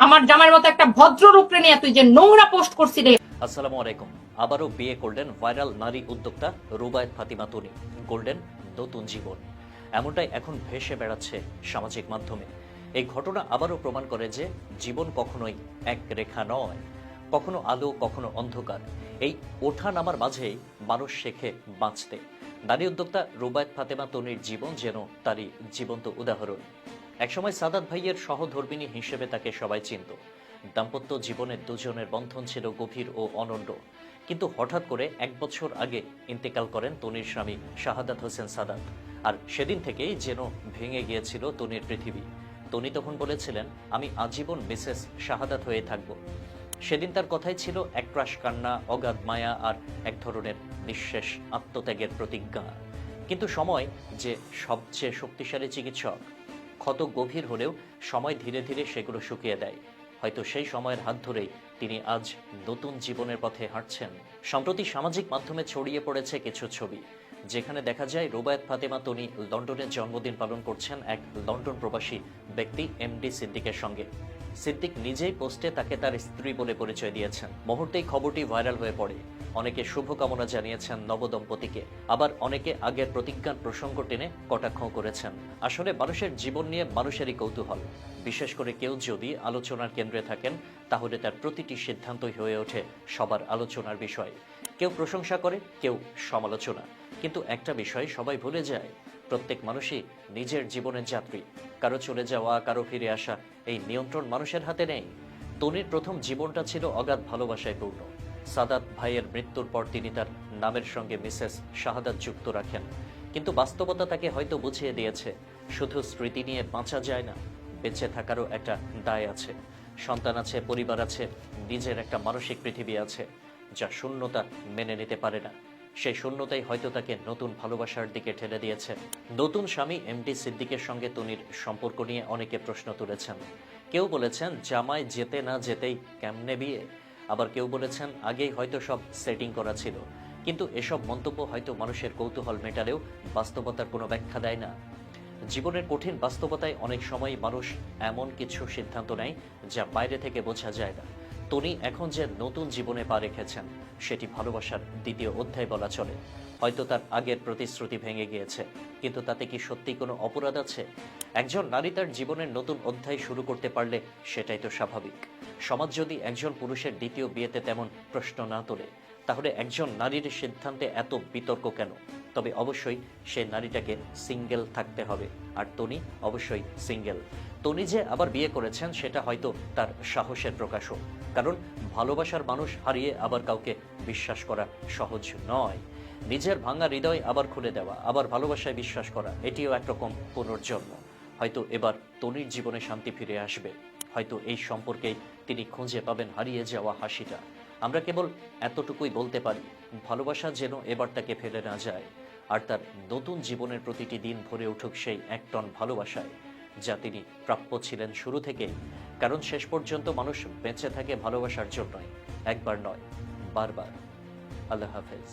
আমার জামাইয়ের মতো একটা ভদ্র রূপরে নিয়ে তুই যে নোংরা পোস্ট করছিলি। আসসালামু আলাইকুম। আবারও বিয়ে করলেন ভাইরাল নারী উদ্যোক্তা রুবায়েত ফাতিমা তনি। গোল্ডেন নতুন জীবন, এমনটাই এখন ভেসে বেড়াচ্ছে সামাজিক মাধ্যমে। এই ঘটনা আবারও প্রমাণ করে যে জীবন কখনোই এক রেখা নয়, কখনো আলো কখনো অন্ধকার। এই ওঠা নামার মাঝেই মানুষ শেখে বাঁচতে। নারী উদ্যোক্তা রুবায়েত ফাতিমা তনির জীবন যেন তারই জীবন্ত উদাহরণ। একসময় সাদাত ভাইয়ের সহধর্মিণী হিসেবে তাকে সবাই চিনত। দাম্পত্য জীবনের দুজনের বন্ধন ছিল গভীর ও অনন্য। কিন্তু হঠাৎ করে 1 বছর আগে ইন্তেকাল করেন তনির স্বামী শাহাদাত হোসেন সাদাত। আর সেদিন থেকেই যেন ভেঙে গিয়েছিল তনির পৃথিবী। তনি তখন বলেছিলেন, আমি আজীবন মিসেস শাহাদাত হয়ে থাকব। সেদিন তার কথাই ছিল একরাশ কান্না, অগাধ মায়া আর এক ধরনের নিঃশেষ আত্মত্যাগের প্রতিজ্ঞা। কিন্তু সময় যে সবচেয়ে শক্তিশালী চিকিৎসক, ক্ষত গভীর হলেও সময় ধীরে ধীরে সেগুলো শুকিয়ে দেয়। হয়তো সেই সময়ের হাত ধরেই তিনি আজ নতুন জীবনের পথে হাঁটছেন। সম্প্রতি সামাজিক মাধ্যমে ছড়িয়ে পড়েছে কিছু ছবি, যেখানে দেখা যায় রুবায়েত ফাতিমা তনি লন্ডনে জন্মদিন পালন করছেন এক লন্ডন প্রবাসী ব্যক্তি এমডি সিদ্দিকের সঙ্গে। সিদ্দিক নিজেই পোস্টে তাকে তার স্ত্রী বলে পরিচয় দিয়েছেন। মুহূর্তেই খবরটি ভাইরাল হয়ে পড়ে। অনেকে শুভকামনা জানিয়েছেন নবদম্পতিকে, আবার অনেকে আগের প্রতিজ্ঞার প্রসঙ্গ টেনে কটাক্ষ করেছেন। আসলে মানুষের জীবন নিয়ে মানুষেরই কৌতূহল। বিশেষ করে কেউ যদি আলোচনার কেন্দ্রে থাকেন, তাহলে তার প্রতিটি সিদ্ধান্তই হয়ে ওঠে সবার আলোচনার বিষয়। কেউ প্রশংসা করে, কেউ সমালোচনা। কিন্তু একটা বিষয় সবাই ভুলে যায়, প্রত্যেক মানুষই নিজের জীবনের যাত্রী। কারো চলে যাওয়া, কারো ফিরে আসা, এই নিয়ন্ত্রণ মানুষের হাতে নেই। তনির প্রথম জীবনটা ছিল অগাধ ভালোবাসায় পূর্ণ। সাদাত ভাইয়ের মৃত্যুর পর তিনি তার নামের সঙ্গে মিসেস শাহাদাত যুক্ত রাখেন। কিন্তু বাস্তবতা তাকে হয়তো বুঝিয়ে দিয়েছে, শুধু স্মৃতি নিয়ে বাঁচা যায় না, বেঁচে থাকারও একটা দায় আছে। সন্তান আছে, পরিবার আছে, নিজের একটা মানসিক পৃথিবী আছে, যা শূন্যতা মেনে নিতে পারে না। সেই শূন্যতাই হয়তো তাকে নতুন ভালোবাসার দিকে ঠেলে দিয়েছে। নতুন স্বামী এমডি সিদ্দিকের সঙ্গে তনির সম্পর্ক নিয়ে অনেকে প্রশ্ন তুলেছেন। কেউ বলেছেন জামাই যেতে না যেতেই কেমনে বিয়ে, আবার কেউ বলেছেন আগেই হয়তো সব সেটিং করা ছিল। কিন্তু এসব মন্তব্য হয়তো মানুষের কৌতূহল মেটালেও বাস্তবতার কোনো ব্যাখ্যা দেয় না। জীবনের কঠিন বাস্তবতায় অনেক সময় মানুষ এমন কিছু সিদ্ধান্ত নেয় যা বাইরে থেকে বোঝা যায় না। তনি এখন যে নতুন জীবনে পা রেখেছেন, সেটি ভালোবাসার দ্বিতীয় অধ্যায় বলা চলে। হয়তো তার আগের প্রতিশ্রুতি ভেঙে গিয়েছে, কিন্তু তাতে কি সত্যি কোনো অপরাধ আছে? একজন নারী তার জীবনের নতুন অধ্যায় শুরু করতে পারলে সেটাই তো স্বাভাবিক। সমাজ যদি একজন পুরুষের দ্বিতীয় বিয়েতে তেমন প্রশ্ন না তোলে, তাহলে একজন নারীর সিদ্ধান্তে এত বিতর্ক কেন? তবে অবশ্যই সেই নারীটাকে সিঙ্গেল থাকতে হবে, আর তনি অবশ্যই সিঙ্গেল। তনি যে আবার বিয়ে করেছেন সেটা হয়তো তার সাহসের প্রকাশও। কারণ ভালোবাসার মানুষ হারিয়ে আবার কাউকে বিশ্বাস করা সহজ নয়। নিজের ভাঙা হৃদয় আবার খুলে দেওয়া, আবার ভালোবাসায় বিশ্বাস করা, এটিও একরকম পুনর্জন্ম। হয়তো এবার তনির জীবনে শান্তি ফিরে আসবে। হয়তো এই সম্পর্কেই তিনি খুঁজে পাবেন হারিয়ে যাওয়া হাসিটা। আমরা কেবল এতটুকুই বলতে পারি, ভালোবাসা যেন এবার তাকে ফেলে না যায়, আর তার নতুন জীবনের প্রতিটি দিন ভরে উঠুক সেই 1 টন ভালোবাসায়, যা তিনি প্রাপ্য ছিলেন শুরু থেকেই। কারণ শেষ পর্যন্ত মানুষ বেঁচে থাকে ভালোবাসার জন্যই, একবার নয়, বারবার। আল্লাহ হাফেজ।